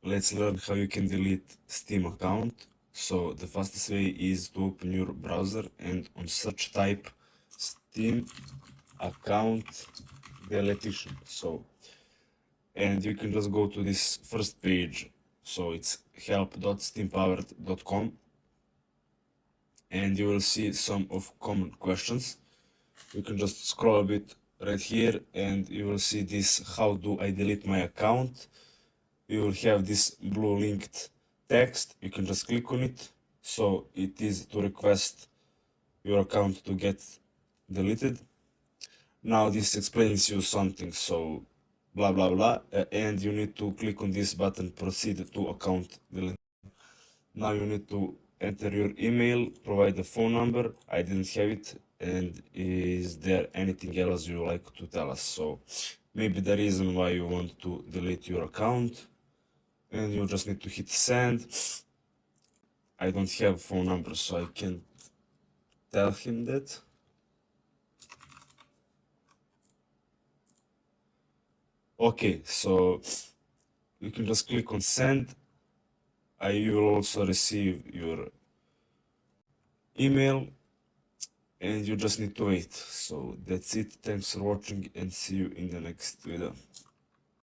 let's learn how you can delete Steam account. So the fastest way is to open your browser and on search type Steam account deletion. And you can just go to this first page. So it's help.steampowered.com, and you will see some of common questions. You can just scroll a bit right here and you will see this: how do I delete my account? You will have this blue linked text. You can just click on it. So it is to request your account to get deleted. Now this explains you something, so blah blah blah, and you need to click on this button, proceed to account delete. Now you need to enter your email, provide the phone number. I didn't have it. And is there anything else you like to tell us? So maybe the reason why you want to delete your account, and you just need to hit send. I don't have phone number, so I can't tell him that. Okay, so you can just click on send. You will also receive your email, and you just need to wait. So that's it. Thanks for watching and see you in the next video.